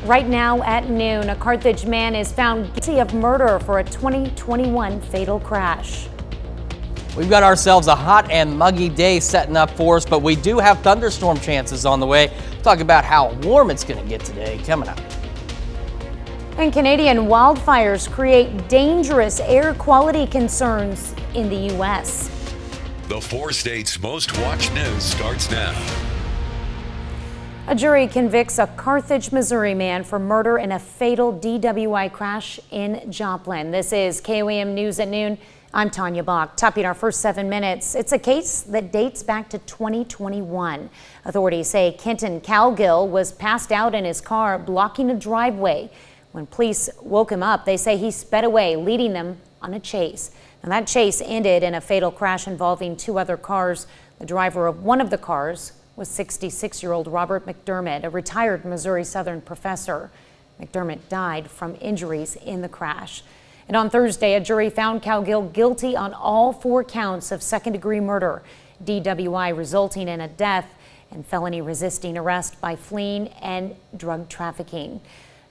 Right now at noon, a Carthage man is found guilty of murder for a 2021 fatal crash. We've got ourselves a hot and muggy day setting up for us, but we do have thunderstorm chances on the way. Talk about how warm it's going to get today coming up. And Canadian wildfires create dangerous air quality concerns in the U.S. The 4 states' most watched news starts now. A jury convicts a Carthage, Missouri man for murder in a fatal DWI crash in Joplin. This is KOAM News at noon. I'm Tanya Bach. Topping our first 7 minutes, it's a case that dates back to 2021. Authorities say Kenton Calgill was passed out in his car blocking a driveway. When police woke him up, they say he sped away, leading them on a chase. And that chase ended in a fatal crash involving 2 other cars. The driver of one of the cars was 66-year-old Robert McDermott, a retired Missouri Southern professor. McDermott died from injuries in the crash. And on Thursday, a jury found Calgill guilty on all 4 counts of second-degree murder, DWI resulting in a death, and felony resisting arrest by fleeing and drug trafficking.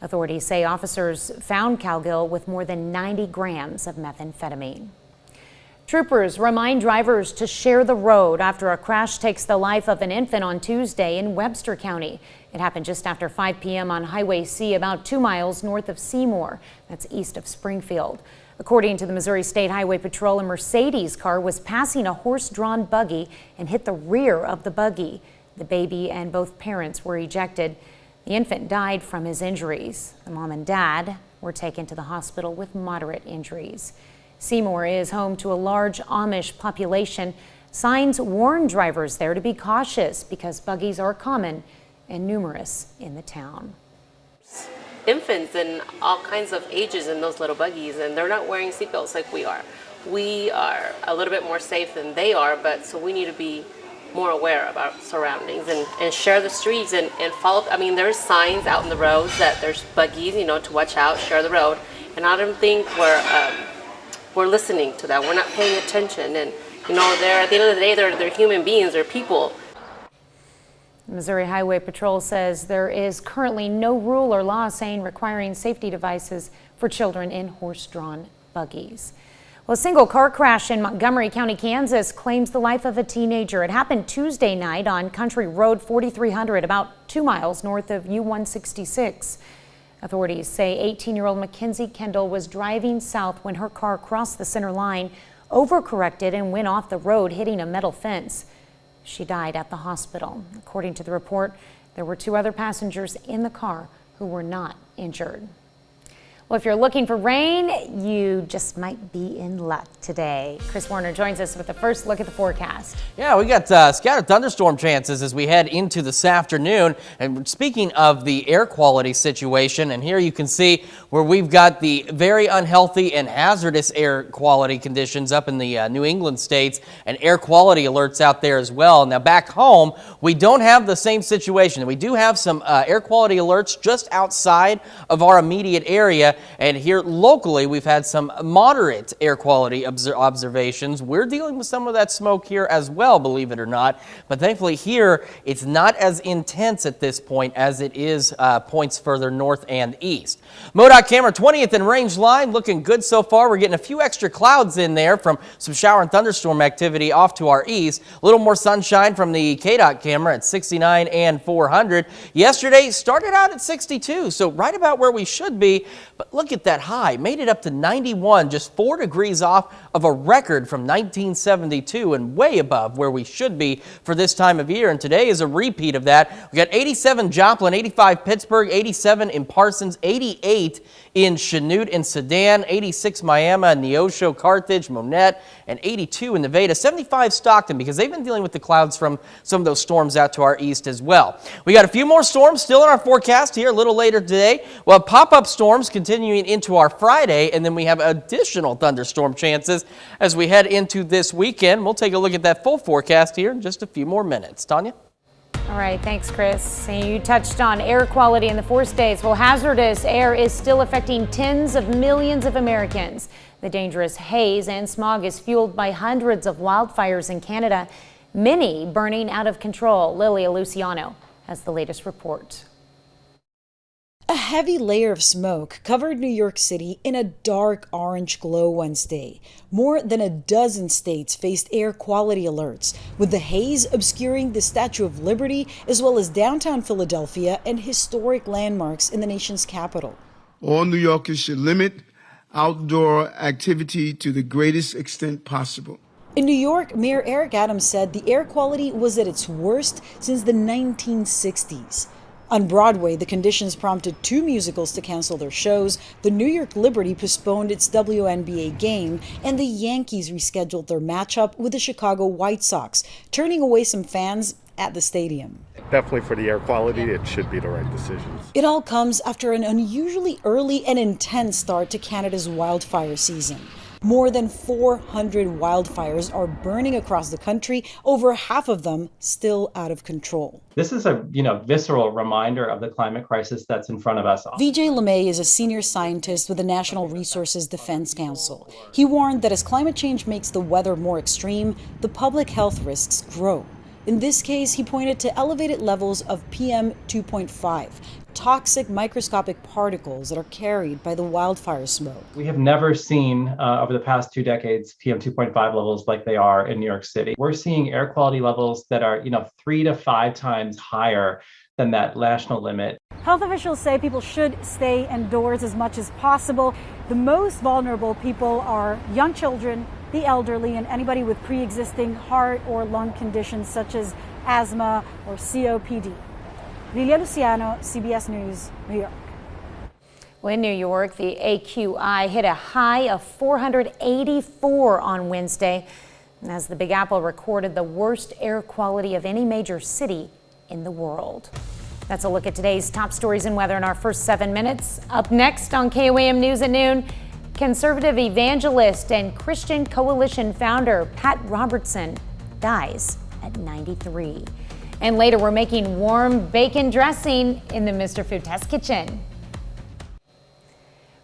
Authorities say officers found Calgill with more than 90 grams of methamphetamine. Troopers remind drivers to share the road after a crash takes the life of an infant on Tuesday in Webster County. It happened just after 5 p.m. on Highway C, about 2 miles north of Seymour. That's east of Springfield. According to the Missouri State Highway Patrol, a Mercedes car was passing a horse-drawn buggy and hit the rear of the buggy. The baby and both parents were ejected. The infant died from his injuries. The mom and dad were taken to the hospital with moderate injuries. Seymour is home to a large Amish population. Signs warn drivers there to be cautious because buggies are common and numerous in the town. Infants and all kinds of ages in those little buggies, and they're not wearing seatbelts like we are. We are a little bit more safe than they are, but so we need to be more aware of our surroundings and share the streets and follow. I mean, there's signs out in the roads that there's buggies, to watch out, share the road. And I don't think we're listening to that. We're not paying attention. And, they're, at the end of the day, they're human beings, they're people. The Missouri Highway Patrol says there is currently no rule or law requiring safety devices for children in horse-drawn buggies. Well, a single car crash in Montgomery County, Kansas claims the life of a teenager. It happened Tuesday night on Country Road 4300, about 2 miles north of U-166. Authorities say 18-year-old Mackenzie Kendall was driving south when her car crossed the center line, overcorrected, and went off the road, hitting a metal fence. She died at the hospital. According to the report, there were 2 other passengers in the car who were not injured. Well, if you're looking for rain, you just might be in luck today. Chris Warner joins us with the first look at the forecast. Yeah, we got scattered thunderstorm chances as we head into this afternoon. And speaking of the air quality situation, and here you can see where we've got the very unhealthy and hazardous air quality conditions up in the New England states, and air quality alerts out there as well. Now back home, we don't have the same situation. We do have some air quality alerts just outside of our immediate area. And here locally, we've had some moderate air quality observations. We're dealing with some of that smoke here as well, believe it or not. But thankfully here, it's not as intense at this point as it is points further north and east. MoDOT camera 20th and range line looking good so far. We're getting a few extra clouds in there from some shower and thunderstorm activity off to our east. A little more sunshine from the KDOT camera at 69 and 400. Yesterday started out at 62, so right about where we should be. But look at that high, made it up to 91, just 4 degrees off of a record from 1972 and way above where we should be for this time of year. And today is a repeat of that. We got 87 Joplin, 85 Pittsburgh, 87 in Parsons, 88 in Chanute and Sedan, 86 Miami, Neosho, Carthage, Monette, and 82 in Nevada, 75 Stockton, because they've been dealing with the clouds from some of those storms out to our east as well. We got a few more storms still in our forecast here a little later today. We'll have pop-up storms continuing into our Friday, and then we have additional thunderstorm chances as we head into this weekend. We'll take a look at that full forecast here in just a few more minutes. Tanya? All right, thanks, Chris. And you touched on air quality in the 4 states. Well, hazardous air is still affecting tens of millions of Americans. The dangerous haze and smog is fueled by hundreds of wildfires in Canada, many burning out of control. Lilia Luciano has the latest report. heavy layer of smoke covered New York City in a dark orange glow Wednesday. More than a dozen states faced air quality alerts, with the haze obscuring the Statue of Liberty as well as downtown Philadelphia and historic landmarks in the nation's capital. All New Yorkers should limit outdoor activity to the greatest extent possible. In New York, Mayor Eric Adams said the air quality was at its worst since the 1960s. On Broadway, the conditions prompted 2 musicals to cancel their shows. The New York Liberty postponed its WNBA game, and the Yankees rescheduled their matchup with the Chicago White Sox, turning away some fans at the stadium. Definitely for the air quality, it should be the right decisions. It all comes after an unusually early and intense start to Canada's wildfire season. More than 400 wildfires are burning across the country, over half of them still out of control. This is a visceral reminder of the climate crisis that's in front of us all. Vijay LeMay is a senior scientist with the National Resources Defense Council. He warned that as climate change makes the weather more extreme, the public health risks grow. In this case, he pointed to elevated levels of PM 2.5, toxic microscopic particles that are carried by the wildfire smoke. We have never seen over the past 2 decades PM 2.5 levels like they are in New York City. We're seeing air quality levels that are 3 to 5 times higher than that national limit. Health officials say people should stay indoors as much as possible. The most vulnerable people are young children, the elderly, and anybody with pre-existing heart or lung conditions such as asthma or COPD. Lilia Luciano, CBS News, New York. Well, in New York, the AQI hit a high of 484 on Wednesday, as the Big Apple recorded the worst air quality of any major city in the world. That's a look at today's top stories and weather in our first 7 minutes. Up next on KOAM News at noon, conservative evangelist and Christian Coalition founder Pat Robertson dies at 93. And later, we're making warm bacon dressing in the Mr. Food Test Kitchen.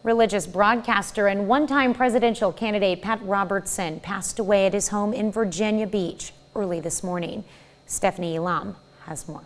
Religious broadcaster and one-time presidential candidate Pat Robertson passed away at his home in Virginia Beach early this morning. Stephanie Elam has more.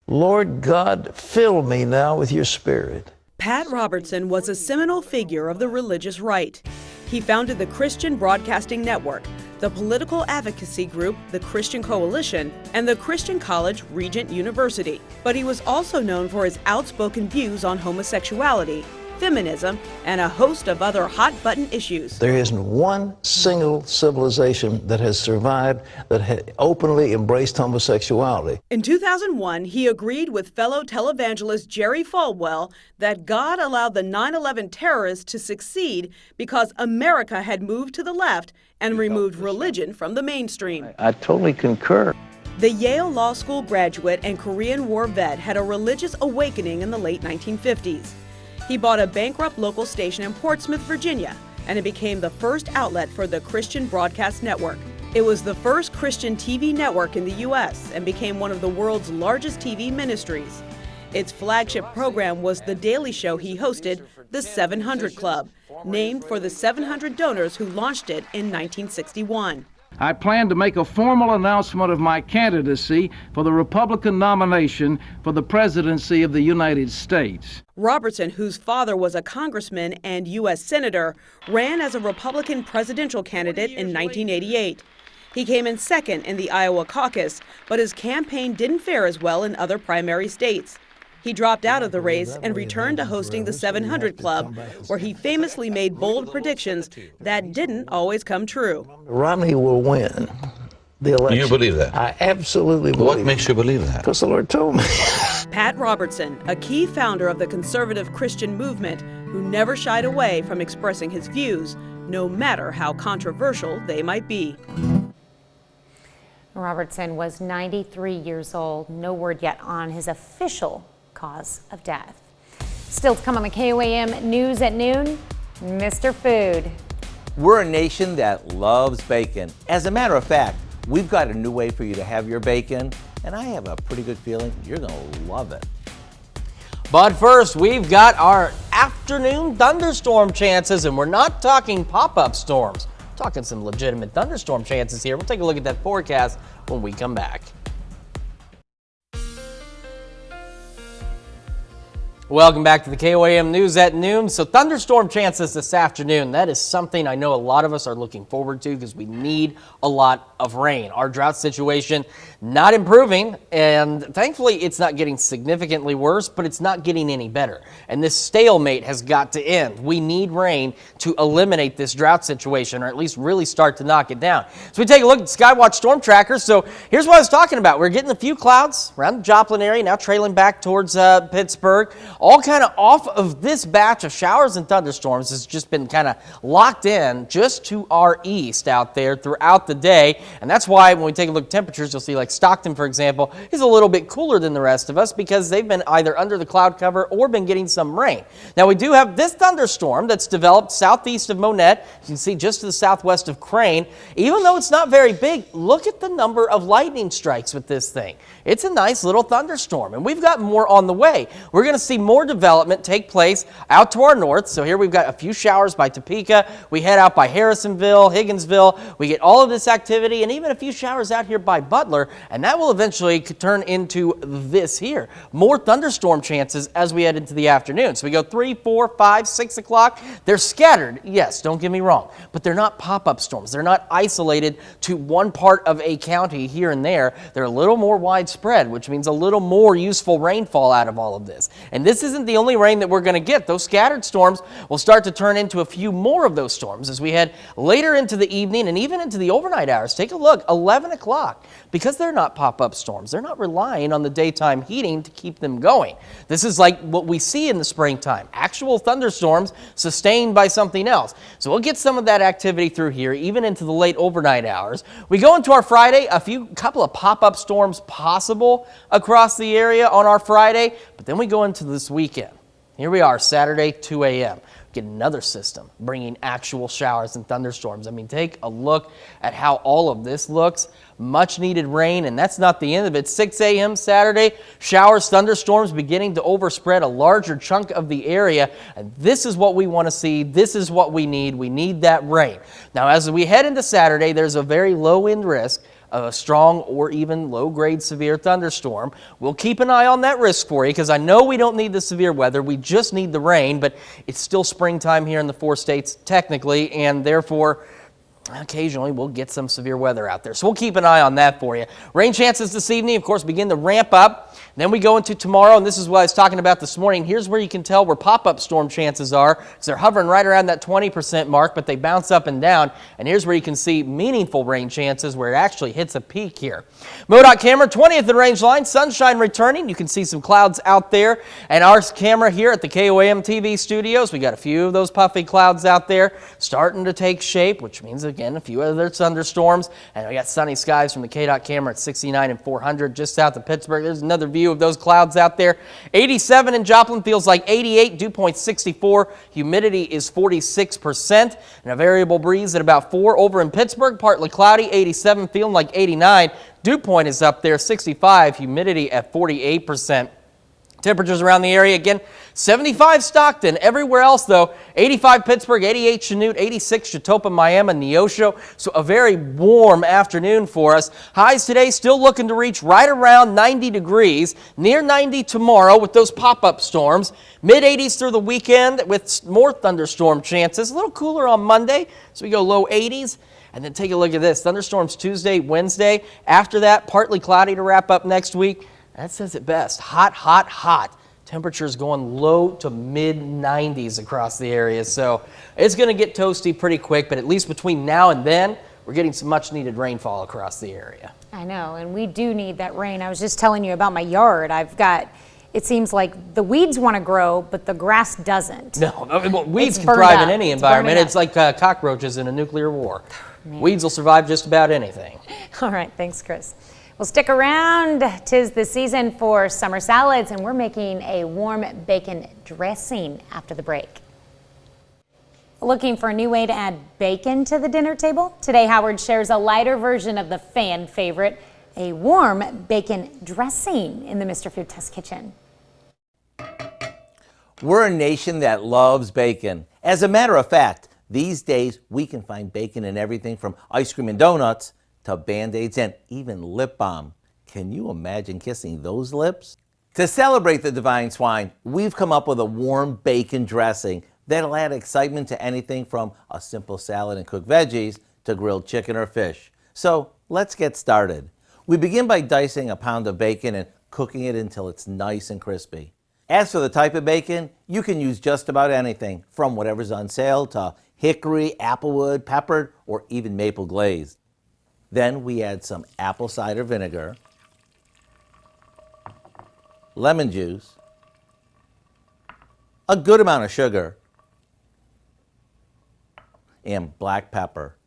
Lord God, fill me now with your spirit. Pat Robertson was a seminal figure of the religious right. He founded the Christian Broadcasting Network, the political advocacy group, the Christian Coalition, and the Christian College Regent University. But he was also known for his outspoken views on homosexuality, feminism, and a host of other hot-button issues. There isn't one single civilization that has survived that had openly embraced homosexuality. In 2001, he agreed with fellow televangelist Jerry Falwell that God allowed the 9/11 terrorists to succeed because America had moved to the left and removed religion from the mainstream. I totally concur. The Yale Law School graduate and Korean War vet had a religious awakening in the late 1950s. He bought a bankrupt local station in Portsmouth, Virginia, and it became the first outlet for the Christian Broadcast Network. It was the first Christian TV network in the U.S. and became one of the world's largest TV ministries. Its flagship program was The Daily Show he hosted, The 700 Club, named for the 700 donors who launched it in 1961. I plan to make a formal announcement of my candidacy for the Republican nomination for the presidency of the United States. Robertson, whose father was a congressman and U.S. senator, ran as a Republican presidential candidate in 1988. He came in second in the Iowa caucus, but his campaign didn't fare as well in other primary states. He dropped out of the race and returned to hosting the 700 Club, where he famously made bold predictions that didn't always come true. Romney will win the election. You believe that? I absolutely believe What makes you believe that? Because the Lord told me. Pat Robertson, a key founder of the conservative Christian movement, who never shied away from expressing his views, no matter how controversial they might be. Robertson was 93 years old. No word yet on his official cause of death. Still to come on the KOAM News at noon, Mr. Food. We're a nation that loves bacon. As a matter of fact, we've got a new way for you to have your bacon, and I have a pretty good feeling you're going to love it. But first, we've got our afternoon thunderstorm chances, and we're not talking pop-up storms. We're talking some legitimate thunderstorm chances here. We'll take a look at that forecast when we come back. Welcome back to the KOAM News at noon. So thunderstorm chances this afternoon. That is something I know a lot of us are looking forward to because we need a lot of rain. Our drought situation not improving, and thankfully it's not getting significantly worse, but it's not getting any better. And this stalemate has got to end. We need rain to eliminate this drought situation, or at least really start to knock it down. So we take a look at Skywatch Storm Tracker. So here's what I was talking about. We're getting a few clouds around the Joplin area, now trailing back towards Pittsburgh. All kind of off of this batch of showers and thunderstorms has just been kind of locked in just to our east out there throughout the day. And that's why when we take a look at temperatures, you'll see like Stockton, for example, is a little bit cooler than the rest of us because they've been either under the cloud cover or been getting some rain. Now we do have this thunderstorm that's developed southeast of Monette. You can see just to the southwest of Crane. Even though it's not very big, look at the number of lightning strikes with this thing. It's a nice little thunderstorm, and we've got more on the way. We're going to see more development take place out to our north. So here we've got a few showers by Topeka. We head out by Harrisonville, Higginsville. We get all of this activity and even a few showers out here by Butler, and that will eventually turn into this here. More thunderstorm chances as we head into the afternoon. So we go 3, 4, 5, 6 o'clock. They're scattered, yes, don't get me wrong, but they're not pop-up storms. They're not isolated to one part of a county here and there. They're a little more widespread, which means a little more useful rainfall out of all of this. And this isn't the only rain that we're going to get. Those scattered storms will start to turn into a few more of those storms as we head later into the evening and even into the overnight hours. Take a look, 11 o'clock. Because they're not pop-up storms, they're not relying on the daytime heating to keep them going. This is like what we see in the springtime, actual thunderstorms sustained by something else. So we'll get some of that activity through here, even into the late overnight hours. We go into our Friday, couple of pop-up storms possible across the area on our Friday, but then we go into this weekend. Here we are, Saturday, 2 a.m. Get another system bringing actual showers and thunderstorms. I mean, take a look at how all of this looks. Much needed rain, and that's not the end of it. 6 a.m. Saturday, showers, thunderstorms beginning to overspread a larger chunk of the area. And this is what we want to see. This is what we need. We need that rain. Now, as we head into Saturday, there's a very low end risk of a strong or even low-grade severe thunderstorm. We'll keep an eye on that risk for you because I know we don't need the severe weather. We just need the rain, but it's still springtime here in the 4 states technically, and therefore occasionally we'll get some severe weather out there. So we'll keep an eye on that for you. Rain chances this evening, of course, begin to ramp up. Then we go into tomorrow, and this is what I was talking about this morning. Here's where you can tell where pop-up storm chances are. So they're hovering right around that 20% mark, but they bounce up and down. And here's where you can see meaningful rain chances where it actually hits a peak here. MoDOT camera, 20th in range line, sunshine returning. You can see some clouds out there. And our camera here at the KOAM TV studios, we got a few of those puffy clouds out there starting to take shape, which means, again, a few other thunderstorms. And we got sunny skies from the KDOT camera at 69 and 400 just south of Pittsburgh. There's another view of those clouds out there. 87 in Joplin, feels like 88, dew point 64, humidity is 46%, and a variable breeze at about 4 over in Pittsburgh, partly cloudy, 87, feeling like 89, dew point is up there, 65, humidity at 48%. Temperatures around the area, again, 75 Stockton. Everywhere else, though, 85 Pittsburgh, 88 Chanute, 86 Chetopa, Miami, Neosho. So a very warm afternoon for us. Highs today still looking to reach right around 90 degrees, near 90 tomorrow with those pop-up storms. Mid-80s through the weekend with more thunderstorm chances. A little cooler on Monday, so we go low 80s. And then take a look at this. Thunderstorms Tuesday, Wednesday. After that, partly cloudy to wrap up next week. That says it best. Hot, hot, hot. Temperatures going low to mid-90s across the area. So it's going to get toasty pretty quick, but at least between now and then, we're getting some much-needed rainfall across the area. I know, and we do need that rain. I was just telling you about my yard. It seems like the weeds want to grow, but the grass doesn't. No, well, weeds can thrive in any environment. It's like cockroaches in a nuclear war. Weeds will survive just about anything. All right, thanks, Chris. Well, stick around. 'Tis the season for summer salads, and we're making a warm bacon dressing after the break. Looking for a new way to add bacon to the dinner table? Today, Howard shares a lighter version of the fan favorite, a warm bacon dressing in the Mr. Food Test Kitchen. We're a nation that loves bacon. As a matter of fact, these days we can find bacon in everything from ice cream and donuts to Band-Aids and even lip balm. Can you imagine kissing those lips? To celebrate the divine swine, we've come up with a warm bacon dressing that'll add excitement to anything from a simple salad and cooked veggies to grilled chicken or fish. So let's get started. We begin by dicing a pound of bacon and cooking it until it's nice and crispy. As for the type of bacon, you can use just about anything, from whatever's on sale to hickory, applewood, peppered, or even maple glazed. Then we add some apple cider vinegar, lemon juice, a good amount of sugar, and black pepper.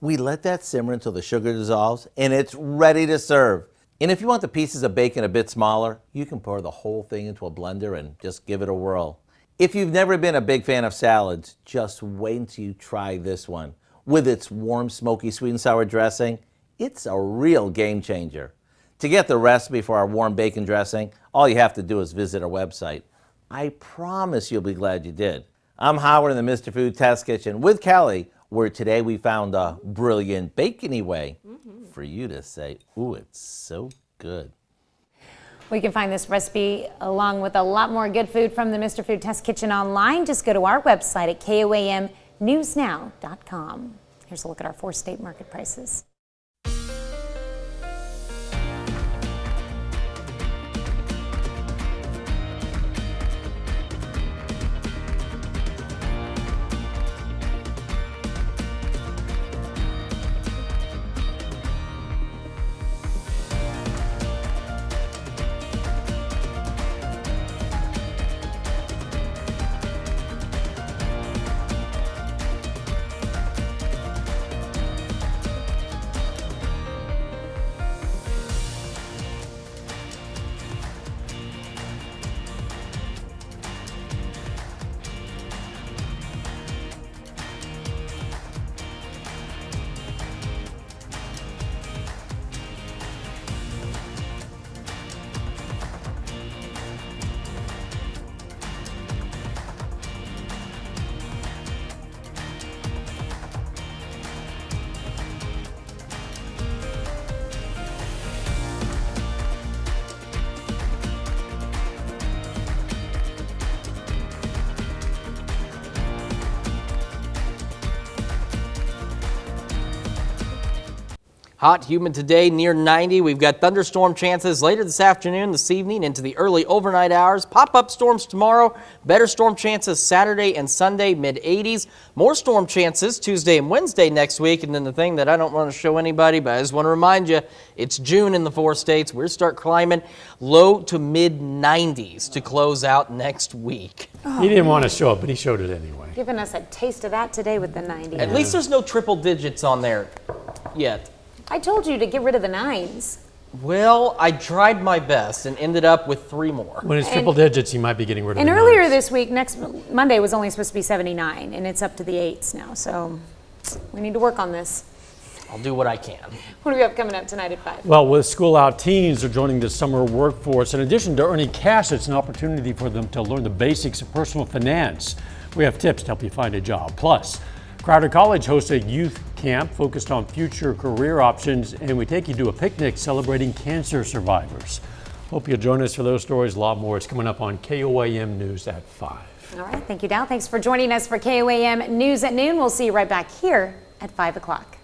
We let that simmer until the sugar dissolves and it's ready to serve. And if you want the pieces of bacon a bit smaller, you can pour the whole thing into a blender and just give it a whirl. If you've never been a big fan of salads, just wait until you try this one. With its warm, smoky, sweet and sour dressing, it's a real game changer. To get the recipe for our warm bacon dressing, all you have to do is visit our website. I promise you'll be glad you did. I'm Howard in the Mr. Food Test Kitchen with Kelly, where today we found a brilliant bacony way for you to say, ooh, it's so good. We can find this recipe along with a lot more good food from the Mr. Food Test Kitchen online. Just go to our website at KOAMnewsnow.com. Here's a look at our 4-state market prices. Hot, humid today, near 90. We've got thunderstorm chances later this afternoon, this evening, into the early overnight hours. Pop-up storms tomorrow. Better storm chances Saturday and Sunday, mid-80s. More storm chances Tuesday and Wednesday next week. And then the thing that I don't want to show anybody, but I just want to remind you, it's June in the 4 states. We're start climbing low to mid-90s to close out next week. He didn't want to show it, but he showed it anyway. Giving us a taste of that today with the 90s. At least there's no triple digits on there yet. I told you to get rid of the 9s. Well, I tried my best and ended up with 3 more. When it's triple digits, you might be getting rid of And the earlier 9s. this week, next Monday was only supposed to be 79, and it's up to the 8s now. So we need to work on this. I'll do what I can. What do we have coming up tonight at 5? Well, with school out, teens are joining the summer workforce. In addition to earning cash, it's an opportunity for them to learn the basics of personal finance. We have tips to help you find a job. Plus, Crowder College hosts a youth camp focused on future career options, and we take you to a picnic celebrating cancer survivors. Hope you'll join us for those stories, a lot more. It's coming up on KOAM News at 5. All right, thank you, Dow. Thanks for joining us for KOAM News at Noon. We'll see you right back here at 5 o'clock.